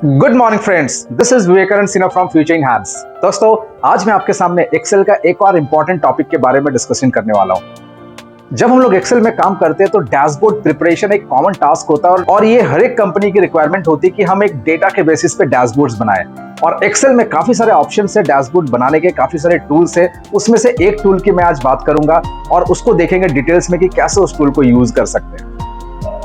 Good morning friends, this is Vivekanand Sinha from Futuring Hands. दोस्तों, आज मैं आपके सामने एक्सेल का एक और इंपॉर्टेंट टॉपिक के बारे में डिस्कशन करने वाला हूं। जब हम लोग एक्सेल में काम करते हैं तो डैशबोर्ड प्रिपरेशन एक कॉमन टास्क होता है और ये हर एक कंपनी की रिक्वायरमेंट होती है कि हम एक डेटा के बेसिस पे डैशबोर्ड्स बनाएं। और एक्सेल में काफी सारे ऑप्शंस है डैशबोर्ड बनाने के, काफी सारे टूल्स है। उसमें से एक टूल की मैं आज बात करूंगा और उसको देखेंगे डिटेल्स में कि कैसे उस टूल को यूज कर सकते हैं।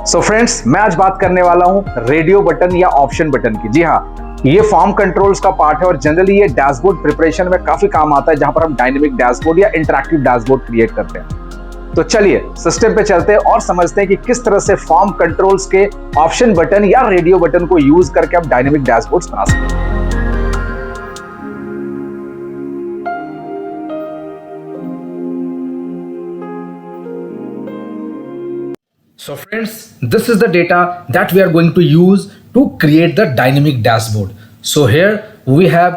सो फ्रेंड्स, मैं आज बात करने वाला हूं रेडियो बटन या ऑप्शन बटन की। जी हाँ, ये फॉर्म कंट्रोल्स का पार्ट है और जनरली ये डैशबोर्ड प्रिपरेशन में काफी काम आता है, जहां पर हम डायनेमिक डैशबोर्ड या इंटरैक्टिव डैशबोर्ड क्रिएट करते हैं। तो चलिए सिस्टम पे चलते हैं और समझते हैं कि किस तरह से फॉर्म कंट्रोल्स के ऑप्शन बटन या रेडियो बटन को यूज करके आप डायनेमिक डैशबोर्ड्स बना सकते हैं। So friends, this is the data that we are going to use to create the dynamic dashboard. So here we have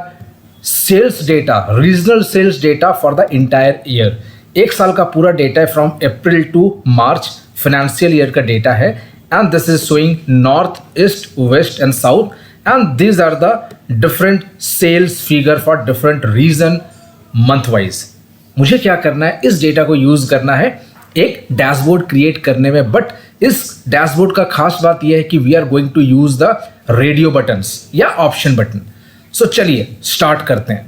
sales data, regional sales data for the entire year. एक साल का पूरा data है from April to March, financial year का data है, and this is showing north, east, west and south, and these are the different sales figure for different region month wise. मुझे क्या करना है, इस डेटा को यूज करना है एक डैशबोर्ड क्रिएट करने में। बट इस डैशबोर्ड का खास बात यह है कि we are going to use the radio buttons या ऑप्शन बटन। सो चलिए स्टार्ट करते हैं।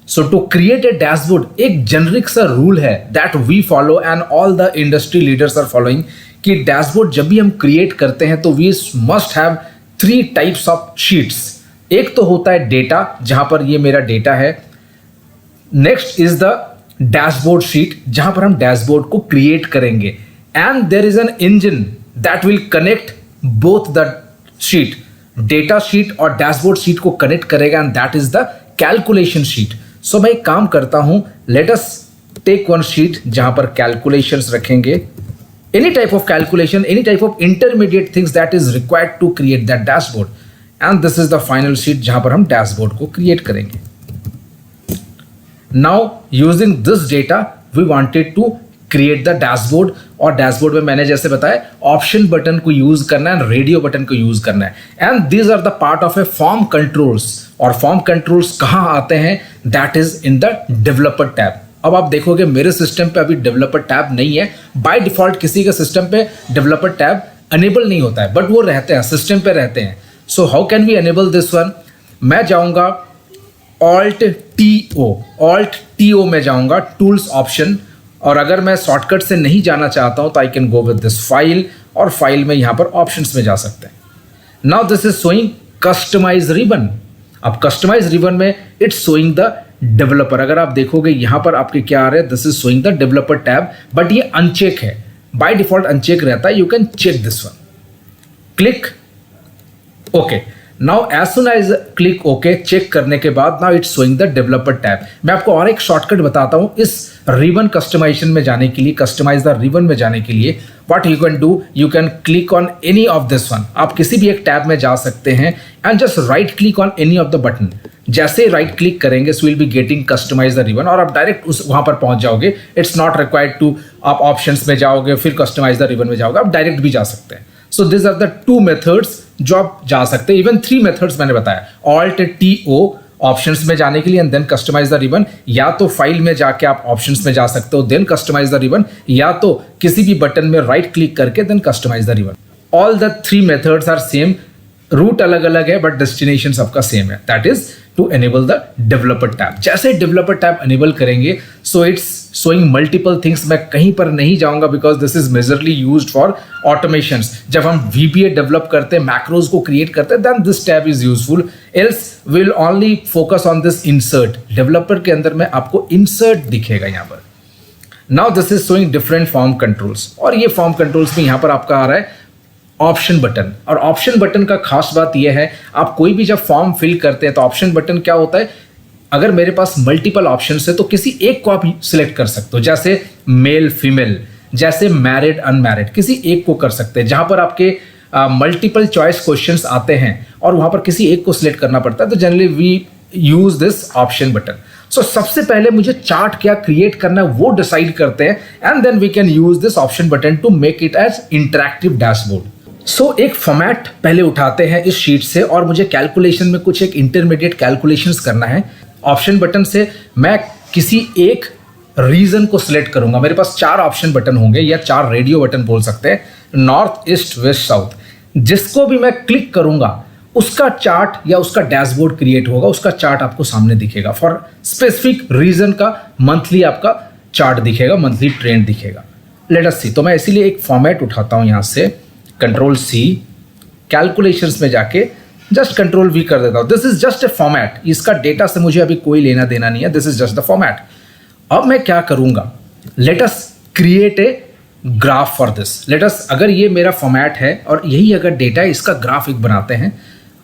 So to create a dashboard एक जेनरिक सा रूल है that we follow and all the industry leaders are following कि डैशबोर्ड जब भी हम क्रिएट करते हैं तो we must have 3 types of sheets. एक तो होता है डेटा, जहां पर ये मेरा डेटा है। Next is the dashboard sheet, जहां पर हम डैशबोर्ड को क्रिएट करेंगे, and there is an engine that will connect both the sheet, data sheet और डैशबोर्ड शीट को कनेक्ट करेगा, and that is the calculation sheet. So मैं एक काम करता हूं, let us take one sheet जहां पर कैलकुलेशंस रखेंगे, any type of calculation, any type of intermediate things that is required to create that dashboard, and this is the final sheet जहां पर हम डैशबोर्ड को क्रिएट करेंगे। Now using this data we wanted to create the dashboard, और dashboard में मैंने जैसे बताया ऑप्शन बटन को यूज करना है, रेडियो बटन को यूज करना है, and these are the part of a form controls. और फॉर्म कंट्रोल्स कहाँ आते हैं, that is in the developer tab. अब आप देखोगे मेरे सिस्टम पे अभी डेवलपर टैब नहीं है। बाय डिफॉल्ट किसी के सिस्टम पे डेवलपर टैब अनेबल नहीं होता है, बट वो रहते हैं, सिस्टम पे रहते हैं। So how can we enable this one? मैं जाऊंगा Alt TO में जाऊंगा, टूल्स ऑप्शन, और अगर मैं शॉर्टकट से नहीं जाना चाहता हूं तो I can go with this file, और फाइल में यहां पर ऑप्शंस में जा सकते हैं। Now this is showing customize ribbon. अब कस्टमाइज रिबन में इट्स शोइंग द डेवलपर। अगर आप देखोगे यहां पर आपके क्या आ रहा है, this is showing the developer tab, but ये अनचेक है, बाय डिफॉल्ट अनचेक रहता है। You can check this one, click okay. Now as soon as click okay, check करने के बाद now it's showing the developer tab. मैं आपको और एक शॉर्टकट बताता हूं इस रिबन कस्टमाइजेशन में जाने के लिए, कस्टमाइज द रिबन में जाने के लिए। What you can do, you can click on any of this one. आप किसी भी एक टैब में जा सकते हैं and just right click on any of the button. जैसे राइट क्लिक करेंगे so will be getting customize the ribbon, और आप डायरेक्ट उस वहां पर पहुंच जाओगे। इट्स नॉट रिक्वायर्ड टू आप ऑप्शंस में जाओगे फिर कस्टमाइज द रिबन में जाओगे, आप डायरेक्ट भी जा सकते हैं। So this are the 2 methods जो आप जा सकते हैं, इवन 3 मेथड्स मैंने बताया। Alt TO ऑप्शंस में जाने के लिए and then customize the ribbon, या तो फाइल में जाके आप ऑप्शंस में जा सकते हो देन कस्टमाइज द रिबन, या तो किसी भी बटन में राइट क्लिक करके then customize the ribbon. All the 3 methods are same, route अलग अलग है बट डेस्टिनेशन सबका सेम है, that is to enable the developer tab. जैसे डेवलपर टैब एनेबल करेंगे so it's showing multiple things. मैं कहीं पर नहीं जाऊंगा because this is majorly used for automations. जब हम VBA डेवलप करते हैं, मैक्रोज को क्रिएट करते हैं, then this tab is useful, else will only focus on this insert. Developer के अंदर में आपको इंसर्ट दिखेगा यहाँ पर। Now this is showing different form controls, और ये फॉर्म कंट्रोल्स में यहाँ पर आपका आ रहा है ऑप्शन बटन। और ऑप्शन बटन का खास बात यह है, आप कोई भी जब फॉर्म फिल करते हैं तो ऑप्शन बटन क्या होता है, अगर मेरे पास मल्टीपल ऑप्शन है तो किसी एक को आप सिलेक्ट कर सकते हो, जैसे मेल फीमेल, जैसे मैरिड अनमैरिड, किसी एक को कर सकते हैं। जहां पर आपके मल्टीपल चॉइस क्वेश्चंस आते हैं और वहां पर किसी एक को सिलेक्ट करना पड़ता है, तो generally we use this option button. So सबसे पहले मुझे चार्ट क्या क्रिएट करना है वो डिसाइड करते हैं, and then we can use this option button to make it as interactive dashboard. So एक फॉर्मेट पहले उठाते हैं इस शीट से और मुझे कैलकुलेशन में कुछ एक इंटरमीडिएट कैलकुलेशंस करना है। ऑप्शन बटन से मैं किसी एक रीजन को सिलेक्ट करूंगा। मेरे पास 4 ऑप्शन बटन होंगे या 4 रेडियो बटन बोल सकते हैं, नॉर्थ, ईस्ट, वेस्ट, साउथ। जिसको भी मैं क्लिक करूंगा उसका चार्ट या उसका डैशबोर्ड क्रिएट होगा, उसका चार्ट आपको सामने दिखेगा। फॉर स्पेसिफिक रीजन का मंथली आपका चार्ट दिखेगा, मंथली ट्रेंड दिखेगा। लेट अस सी। तो मैं इसीलिए एक फॉर्मेट उठाता हूं यहां से, कंट्रोल सी, कैलकुलेशंस में जाके जस्ट कंट्रोल वी कर देता हूं। This is just a format, इसका डेटा से मुझे अभी कोई लेना देना नहीं है, this is just the format. अब मैं क्या करूंगा, let us create a graph for this. Let us, अगर ये मेरा फॉर्मेट है और यही अगर डेटा है, इसका ग्राफ एक बनाते हैं।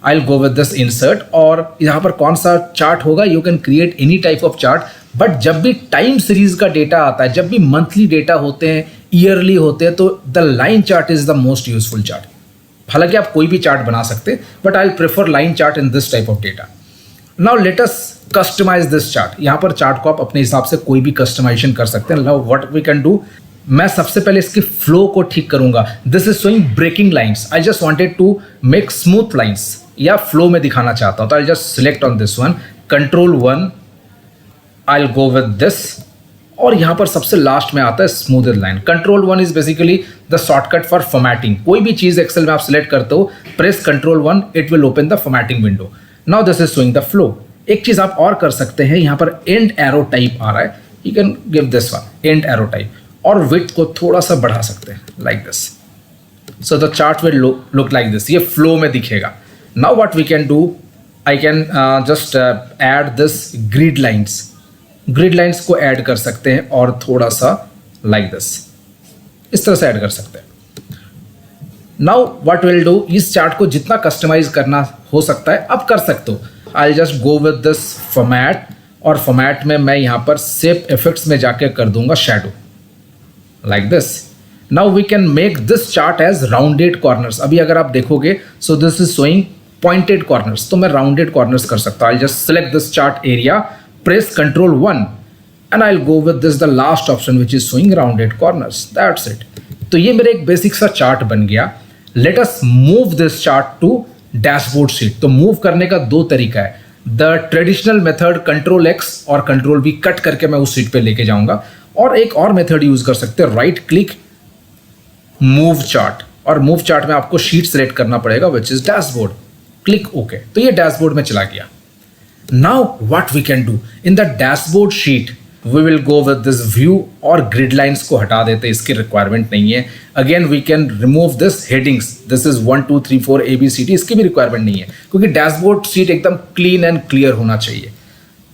आई will go with this insert, और यहाँ पर कौन सा चार्ट होगा, you can create any type of chart. But जब भी टाइम सीरीज का डेटा आता है, जब भी मंथली डेटा होते हैं, ईयरली होते हैं, तो the line chart is the most useful chart. हालांकि आप कोई भी चार्ट बना सकते, but I will prefer line chart in this type of data. Now let us customize this chart. यहाँ पर चार्ट को आप अपने हिसाब से कोई भी कस्टमाइजेशन कर सकते हैं। Now what we can do, मैं सबसे पहले इसकी फ्लो को ठीक करूंगा। This is showing breaking lines, I just wanted to make smooth lines, या फ्लो में दिखाना चाहता हूं, तो I just select on this one, control 1, I will go with this, और यहां पर सबसे लास्ट में आता है smoothed line. Control 1 is basically the shortcut for formatting. कोई भी चीज एक्सेल में आप सिलेक्ट करते हो, press control 1, it will open the formatting window. Now this is showing the flow. एक चीज आप और कर सकते हैं, यहां पर एंड एरो टाइप आ रहा है, you can give this one, and arrow type, और विड्थ को थोड़ा सा बढ़ा सकते हैं like this, so the chart will look like this. ये फ्लो में दिखेगा। Now what we can do, I can just add this grid lines. Grid lines को ऐड कर सकते हैं और थोड़ा सा लाइक दिस, इस तरह से ऐड कर सकते हैं। नाउ व्हाट विल डू, इस चार्ट को जितना कस्टमाइज करना हो सकता है अब कर सकते हो। आई just go with this format, और फॉर्मेट में मैं यहां पर शेप इफेक्ट्स में जाके कर दूंगा shadow like this. Now we can make this chart as rounded corners. अभी अगर आप देखोगे, so this is showing pointed corners, तो मैं rounded corners कर सकता हूँ। I'll just select this chart area, press Ctrl 1, and I'll go with this the last option which is showing rounded corners. That's it. तो ये मेरा एक basic सा चार्ट बन गया। Let us move this chart to dashboard sheet. तो move करने का 2 तरीका है। The traditional method Ctrl X और Ctrl V कट करके मैं उस शीट पे लेके जाऊंगा, और एक और मेथड यूज कर सकते हैं, राइट क्लिक, मूव चार्ट, और मूव चार्ट में आपको शीट सेलेक्ट करना पड़ेगा which is dashboard, click okay, तो ये डैशबोर्ड में चला गया। Now what we can do, in the dashboard sheet we will go with this view, और ग्रिड लाइंस को हटा देते, इसकी रिक्वायरमेंट नहीं है। Again we can remove this headings, this is 1 2 3 4 ABCD, इसकी भी रिक्वायरमेंट नहीं है, क्योंकि डैशबोर्ड शीट एकदम क्लीन एंड क्लियर होना चाहिए।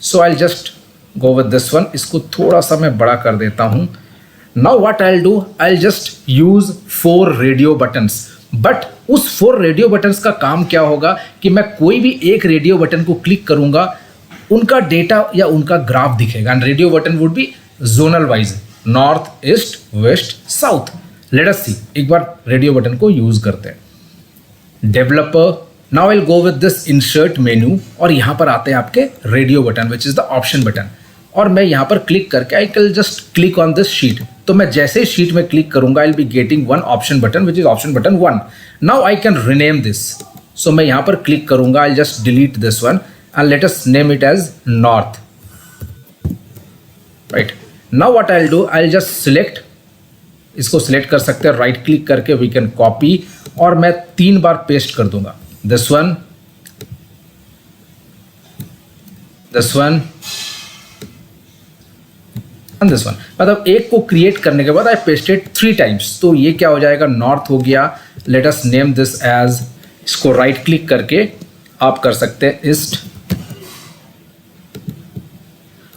So I just go with this one, इसको थोड़ा सा मैं बड़ा कर देता हूं। Now what I will do, I will just use 4 radio buttons. But उस 4 रेडियो बटन्स का काम क्या होगा कि मैं कोई भी एक रेडियो बटन को क्लिक करूंगा, उनका डेटा या उनका ग्राफ दिखेगा, and radio button would be zonal wise, north, east, west, south. Let us see, एक बार रेडियो बटन को यूज करते हैं। Developer, now I will go with this insert menu, और यहां पर आते हैं आपके radio button which is the option button, और मैं यहां पर क्लिक करके I can just click on this sheet. तो मैं जैसे ही शीट में क्लिक करूंगा, आई will be getting one option button which is option button 1। Now I can rename this, so मैं यहां पर क्लिक करूंगा, I just delete this one and let us name it as north, right. Now what I will do, I will just select, इसको select कर सकते हैं right click करके, we can copy, और मैं 3 बार पेस्ट कर दूंगा, this one, this one and this one. मतलब एक को क्रिएट करने के बाद आई पेस्टेड 3 टाइम्स, तो ये क्या हो जाएगा, नॉर्थ हो गया। Let us name this as, इसको राइट क्लिक करके आप कर सकते हैं ईस्ट,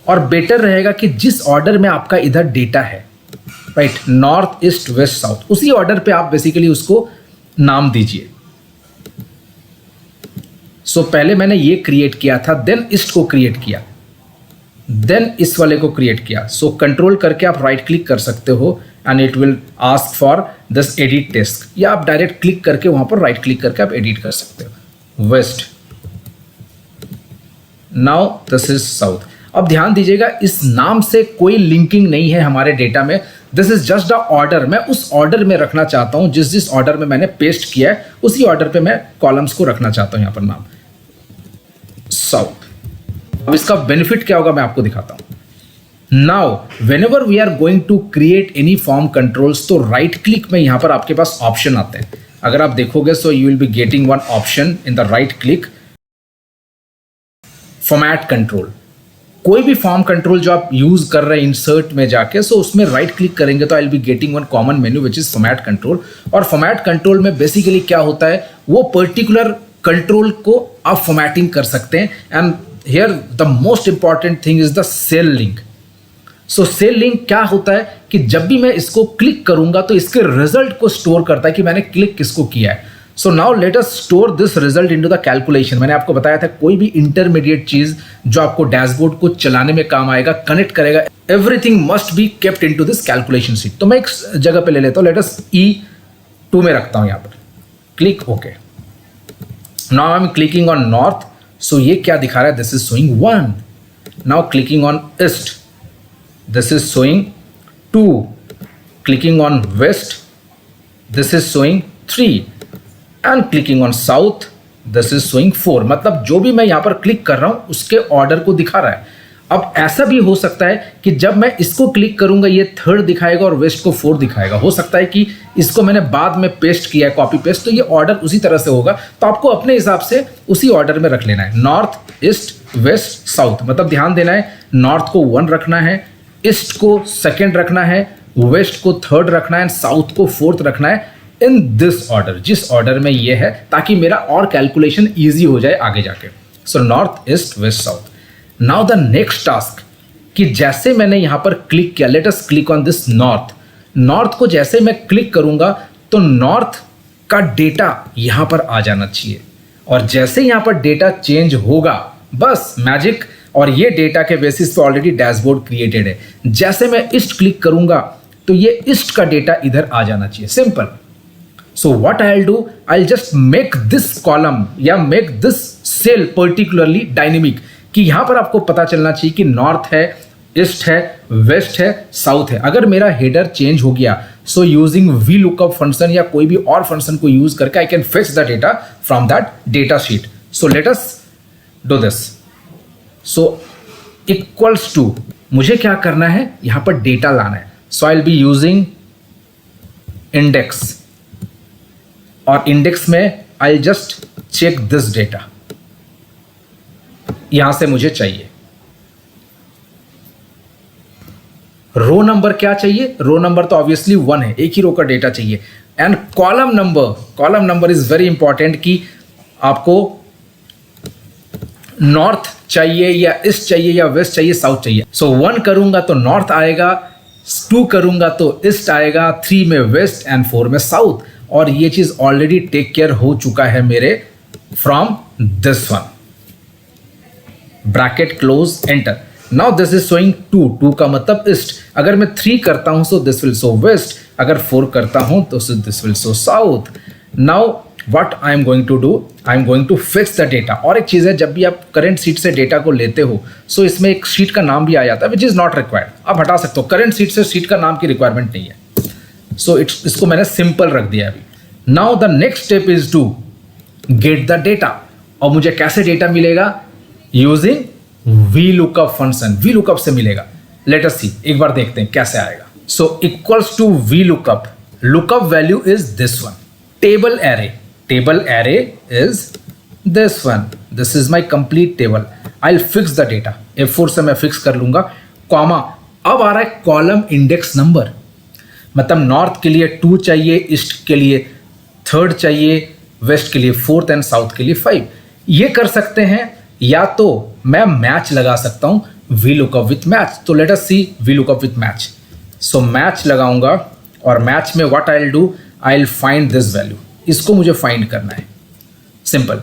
और बेटर रहेगा कि जिस ऑर्डर में आपका इधर डेटा है, right, north, east, west, south, उसी ऑर्डर पे आप बेसिकली उसको नाम दीजिए। सो पहले मैंने ये क्रिएट किया था, देन ईस्ट को क्रिएट किया, देन इस वाले को क्रिएट किया। सो कंट्रोल करके आप राइट क्लिक कर सकते हो and it will ask for this edit text, या आप डायरेक्ट क्लिक करके वहां पर राइट क्लिक करके आप एडिट कर सकते हो। West, now this is south. अब ध्यान दीजिएगा, इस नाम से कोई लिंकिंग नहीं है हमारे डेटा में। This is just the order. मैं उस ऑर्डर में रखना चाहता हूं, जिस ऑर्डर में मैंने पेस्ट किया है उसी ऑर्डर पे मैं कॉलम्स को रखना चाहता हूं। यहां पर नाम साउथ। अब इसका बेनिफिट क्या होगा मैं आपको दिखाता हूं। Now whenever we are going to create any form controls, तो राइट क्लिक में यहां पर आपके पास ऑप्शन आते हैं। अगर आप देखोगे so you will be getting one option in the right click, format control. कोई भी फॉर्म कंट्रोल जो आप यूज कर रहे हैं इंसर्ट में जाके, सो उसमें राइट क्लिक करेंगे तो आई will be getting one common menu which is format control. और फॉर्मेट कंट्रोल में बेसिकली क्या होता है, वो पर्टिकुलर कंट्रोल को आप फॉर्मेटिंग कर सकते हैं। And here the most important thing is the cell link. So cell link क्या होता है कि जब भी मैं इसको क्लिक करूंगा तो इसके रिजल्ट को स्टोर करता है कि मैंने क्लिक किसको किया है। So now let us store this result into the calculation. मैंने आपको बताया था कोई भी इंटरमीडिएट चीज जो आपको डैशबोर्ड को चलाने में काम आएगा, कनेक्ट करेगा, everything must be kept into this calculation sheet. तो मैं एक जगह पे ले लेता हूं, लेट अस E2 में रखता हूं यहां पर, click okay. Now I am clicking on north, so ये क्या दिखा रहा है, this is showing 1। Now clicking on east, this is showing 2. Clicking on west, this is showing 3. And clicking on south, this is showing 4. मतलब जो भी मैं यहाँ पर क्लिक कर रहा हूँ उसके ऑर्डर को दिखा रहा है। अब ऐसा भी हो सकता है कि जब मैं इसको क्लिक करूंगा ये 3rd दिखाएगा और वेस्ट को 4 दिखाएगा। हो सकता है कि इसको मैंने बाद में पेस्ट किया है, कॉपी पेस्ट, तो ये ऑर्डर उसी तरह से होगा। तो आपको अपने हिसाब से उसी ऑर्डर में रख लेना है, नॉर्थ, ईस्ट, वेस्ट, साउथ। मतलब ध्यान देना है, नॉर्थ को 1 रखना है, ईस्ट को 2nd रखना है, वेस्ट को 3rd रखना है, साउथ को 4th रखना है, इन दिस ऑर्डर, जिस ऑर्डर में ये है, ताकि मेरा और कैलकुलेशन इजी हो जाए आगे जाके। So north, east, west, south. Now the next task कि जैसे मैंने यहां पर क्लिक किया, let us click on this north. North को जैसे मैं क्लिक करूंगा तो नॉर्थ का डेटा यहां पर आ जाना चाहिए, और जैसे यहां पर डेटा चेंज होगा बस मैजिक, और ये डेटा के बेसिस पे ऑलरेडी डैशबोर्ड क्रिएटेड है। जैसे मैं ईस्ट क्लिक करूंगा तो ये ईस्ट का डेटा इधर आ जाना चाहिए, simple. So what I will do, I will just make this column या make this cell particularly dynamic, कि यहां पर आपको पता चलना चाहिए कि नॉर्थ है, ईस्ट है, वेस्ट है, साउथ है। अगर मेरा हेडर चेंज हो गया, so using V lookup function या कोई भी और फंक्शन को यूज करके I can fetch the data from that data sheet. So let us do this. So equals to, मुझे क्या करना है, यहां पर डेटा लाना है। So I will be using index, और इंडेक्स में I just check this data, यहां से मुझे चाहिए रो नंबर। क्या चाहिए, रो नंबर तो ऑब्वियसली 1 है, एक ही रो का डेटा चाहिए। And column number is very important, कि आपको नॉर्थ चाहिए या ईस्ट चाहिए या वेस्ट चाहिए, साउथ चाहिए। सो 1 करूंगा तो नॉर्थ आएगा, 2 करूंगा तो ईस्ट आएगा, 3 में वेस्ट एंड 4 में साउथ। और ये चीज ऑलरेडी टेक केयर हो चुका है मेरे from this one, bracket close, enter. Now this is showing 2 का मतलब ईस्ट। अगर मैं 3 करता हूं so this will show west, अगर 4 करता हूं तो this will show south. Now what I am going to do, I am going to fetch the data। और एक चीज़ है, जब भी आप करंट सीट से डेटा को लेते हो सो इसमें एक शीट का नाम भी आ जाता है विच इज़ नॉट रिक्वायर्ड, आप हटा सकते हो। करंट सीट से शीट का नाम की रिक्वायरमेंट नहीं है। सो इसको मैंने सिंपल रख दिया अभी। Now the next step is to get the data. और मुझे कैसे डेटा मिलेगा, using V lookup function, V lookup से मिलेगा। लेट अस सी, एक बार देखते हैं कैसे आएगा। So equals to V lookup, lookup value is this one, table array. Table array is this one. This is my complete table. I'll fix the data. F4 से मैं fix कर लूंगा, comma. अब आ रहा है कॉलम इंडेक्स नंबर, मतलब north के लिए 2 चाहिए, ईस्ट के लिए 3rd चाहिए, वेस्ट के लिए 4th एंड साउथ के लिए 5। ये कर सकते हैं, या तो मैं मैच लगा सकता हूं, वी लुकअप विथ मैच। तो let us see V lookup with match. So match लगाऊंगा, और मैच में what I will do, I will find this value. इसको मुझे फाइंड करना है, simple.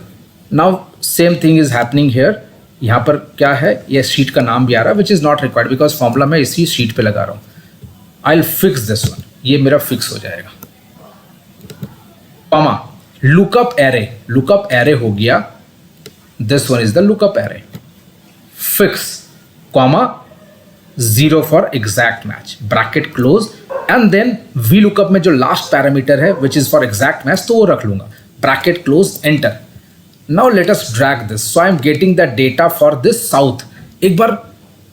Now same thing is happening here. यहाँ पर क्या है, ये शीट का नाम भी आ रहा है which is not required because formula मैं इसी शीट पे लगा रहा हूँ। I will fix this one, ये मेरा फिक्स हो जाएगा, comma lookup array. Lookup array हो गया, this one is the lookup array, fix. comma 0 for exact match, bracket close, and then VLOOKUP में जो last parameter है which is for exact match तो वो रख लूंगा, bracket close, enter. Now let us drag this. So I am getting the data for this south. एक बार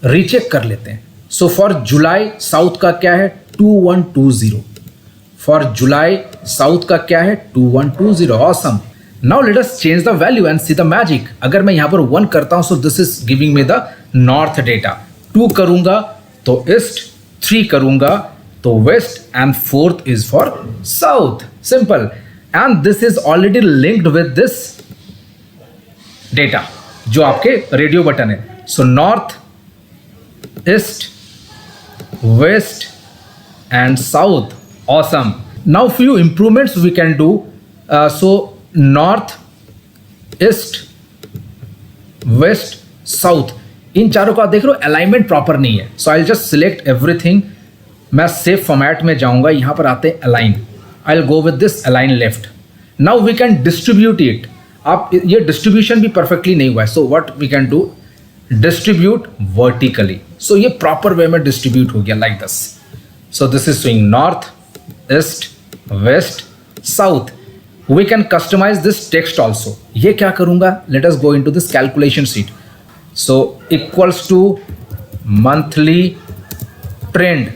recheck कर लेते हैं. So for July south का क्या है 2120. For July south का क्या है 2120. Awesome. Now let us change the value and see the magic. अगर मैं यहाँ पर 1 करता हूँ so this is giving me the north data. 2 करूँगा तो east, 3 करूँगा तो west, and 4th is for south. Simple. And this is already linked with this data जो आपके रेडियो बटन है. So north, east, west and south. Awesome. Now few improvements we can do. So north, east, west, south, इन चारों का देख लो alignment proper नहीं है. So I just select everything. मैं सेव फॉर्मेट में जाऊंगा, यहां पर आते हैं align. I will go with this align left. Now we can distribute it. आप ये डिस्ट्रीब्यूशन भी परफेक्टली नहीं हुआ है. So what we can do, distribute vertically. So ये प्रॉपर वे में डिस्ट्रीब्यूट हो गया like this. So this is showing north, east, west, south. We can customise this text also. ये क्या करूंगा, let us go into this calculation sheet. So equals to monthly trend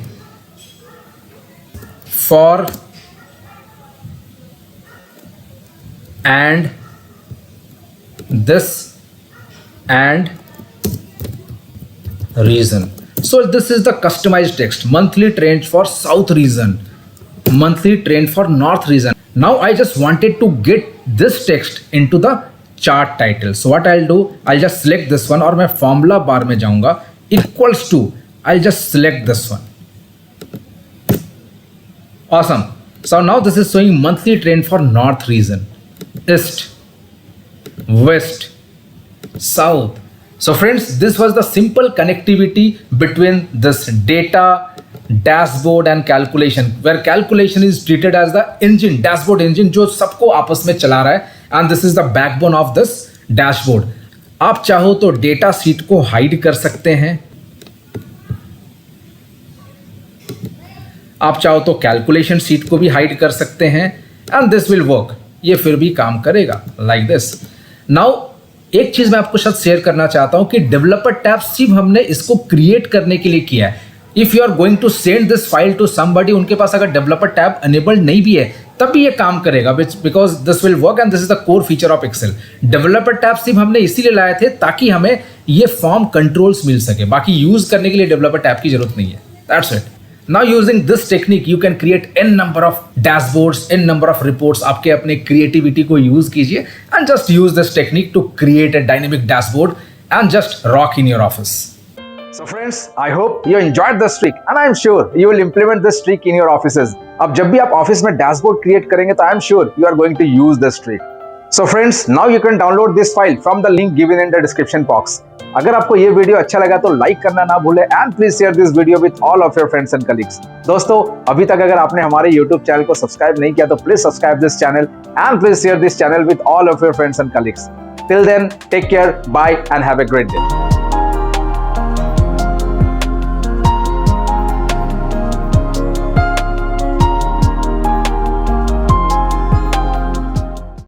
for and this and region. So this is the customized text. Monthly trend for south region, monthly trend for north region. Now I just wanted to get this text into the chart title. So what I'll do, I'll just select this one और मैं formula bar में जाऊंगा, equals to, I'll just select this one. Awesome. So now this is showing monthly trend for north region, east, west, south. So friends, this was the simple connectivity between this data, dashboard and calculation, where calculation is treated as the engine, dashboard engine जो सबको आपस में चला रहा है. And this is the backbone of this dashboard. आप चाहो तो डेटा शीट को हाइड कर सकते हैं, आप चाहो तो कैलकुलेशन शीट को भी हाइड कर सकते हैं. And this will work. ये फिर भी काम करेगा लाइक दिस. नाउ एक चीज मैं आपको शायद शेयर करना चाहता हूं कि डेवलपर टैब सिर्फ हमने इसको क्रिएट करने के लिए किया है. If you are going to send this file to somebody, उनके पास अगर डेवलपर टैब अनेबल्ड नहीं भी है तब भी ये काम करेगा, because this will work and this is the core feature of Excel. Developer tab सिर्फ हमने इसीलिए लाए थे ताकि हमें ये फॉर्म कंट्रोल्स मिल सके. बाकी यूज करने के लिए डेवलपर टैब की जरूरत नहीं है. That's it. Now using this technique you can create n number of dashboards, n number of reports. आपके अपने creativity को use कीजिए and just use this technique to create a dynamic dashboard and just rock in your office. So friends, I hope you enjoyed this trick and I am sure you will implement this trick in your offices. अब जब भी आप office में dashboard create करेंगे तो I am sure you are going to use this trick. So friends, now you can download this file from the link given in the description box. अगर आपको ये वीडियो अच्छा लगा तो लाइक करना ना भूले and please share this video with all of your friends and colleagues. दोस्तों, अभी तक अगर आपने हमारे YouTube चैनल को सब्सक्राइब नहीं किया तो please subscribe this channel and please share this channel with all of your friends and colleagues. Till then, take care, bye and have a great day.